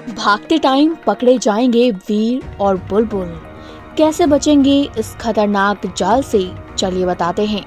भागते टाइम पकड़े जाएंगे वीर और बुलबुल, कैसे बचेंगे इस खतरनाक जाल से, चलिए बताते हैं।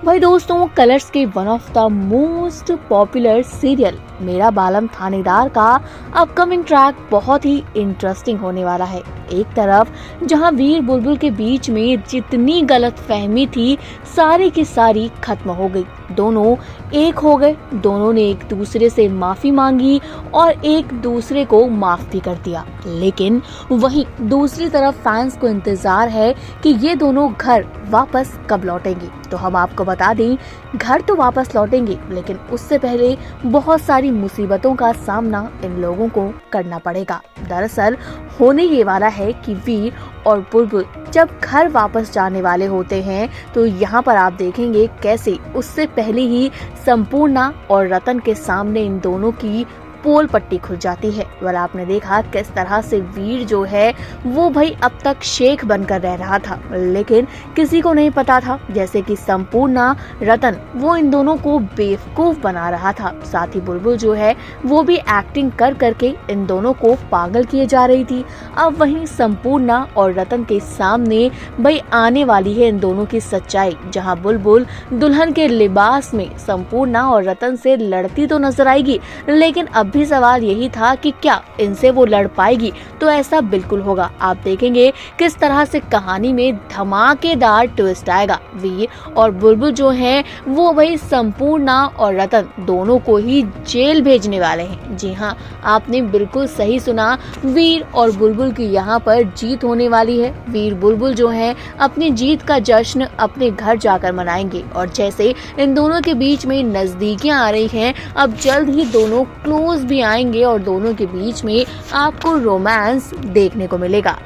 भाई दोस्तों, कलर्स के one of the most popular serial मेरा बालम थानेदार का अपकमिंग ट्रैक बहुत ही इंटरेस्टिंग होने वाला है। एक तरफ जहां वीर बुलबुल के बीच में जितनी गलत फहमी थी सारी की सारी खत्म हो गई, दोनों एक हो गए, दोनों ने एक दूसरे से माफी मांगी और एक दूसरे को माफ भी कर दिया। लेकिन वहीं दूसरी तरफ फैंस को इंतजार है कि ये दोनों घर वापस कब लौटेंगे। तो हम आपको बता दें, घर तो वापस लौटेंगे, लेकिन उससे पहले बहुत सारी मुसीबतों का सामना इन लोगों को करना पड़ेगा। दरअसल होने ये वाला है कि वीर और बुलबुल जब घर वापस जाने वाले होते हैं तो यहाँ पर आप देखेंगे कैसे उससे पहले ही संपूर्णा और रतन के सामने इन दोनों की पोल पट्टी खुल जाती है। और आपने देखा किस तरह से वीर जो है वो भाई अब तक शेख बनकर रह रहा था, लेकिन किसी को नहीं पता था, जैसे कि संपूर्णा रतन वो इन दोनों को बेवकूफ बना रहा था। साथ ही बुलबुल जो है वो भी एक्टिंग कर करके इन दोनों को पागल किए जा रही थी। अब वहीं संपूर्णा और रतन के सामने भाई आने वाली है इन दोनों की सच्चाई, जहाँ बुलबुल दुल्हन के लिबास में संपूर्णा और रतन से लड़ती तो नजर आएगी, लेकिन अब भी सवाल यही था कि क्या इनसे वो लड़ पाएगी। तो ऐसा बिल्कुल होगा। आप देखेंगे किस तरह से कहानी में धमाकेदार ट्विस्ट आएगा। वीर और बुलबुल जो हैं वो भाई संपूर्णा और रतन दोनों को ही जेल भेजने वाले हैं। जी हाँ, आपने बिल्कुल सही सुना, वीर और बुलबुल की यहाँ पर जीत होने वाली है। वीर बुलबुल जो है अपनी जीत का जश्न अपने घर जाकर मनाएंगे और जैसे इन दोनों के बीच में नजदीकियां आ रही हैं, अब जल्द ही दोनों क्लोज भी आएंगे और दोनों के बीच में आपको रोमांस देखने को मिलेगा।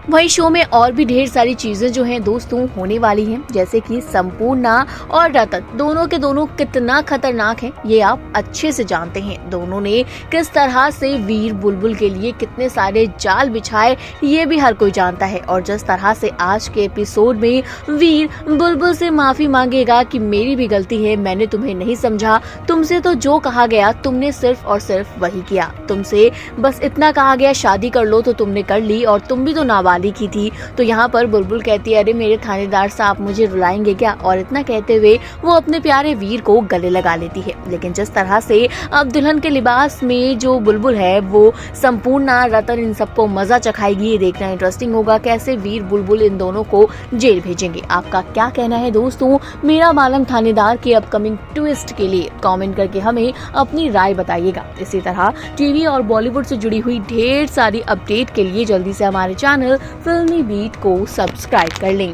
वही शो में और भी ढेर सारी चीजें जो हैं दोस्तों होने वाली हैं, जैसे कि संपूर्णा और रतन दोनों के दोनों कितना खतरनाक हैं ये आप अच्छे से जानते हैं। दोनों ने किस तरह से वीर बुलबुल के लिए कितने सारे जाल बिछाए ये भी हर कोई जानता है। और जिस तरह से आज के एपिसोड में वीर बुलबुल से माफी मांगेगा कि मेरी भी गलती है, मैंने तुम्हें नहीं समझा, तुमसे तो जो कहा गया तुमने सिर्फ और सिर्फ वही किया, तुमसे बस इतना कहा गया शादी कर लो तो तुमने कर ली और तुम भी तो नाबालिग की थी। तो यहाँ पर बुलबुल कहती है, अरे मेरे थानेदार साहब मुझे रुलाएंगे क्या, और इतना कहते हुए वो अपने प्यारे वीर को गले लगा लेती है। लेकिन जिस तरह से अब दुल्हन के लिबास में जो बुलबुल है वो संपूर्णा रतन इन सबको मजा चखाएगी, ये देखना इंटरेस्टिंग होगा कैसे वीर बुलबुल इन दोनों को जेल भेजेंगे। आपका क्या कहना है दोस्तों मेरा बालम थानेदार के अपकमिंग ट्विस्ट के लिए? कमेंट करके हमें अपनी राय बताइएगा। इसी तरह टीवी और बॉलीवुड से जुड़ी हुई ढेर सारी अपडेट के लिए जल्दी से हमारे चैनल फिल्मी बीट को सब्सक्राइब कर लें।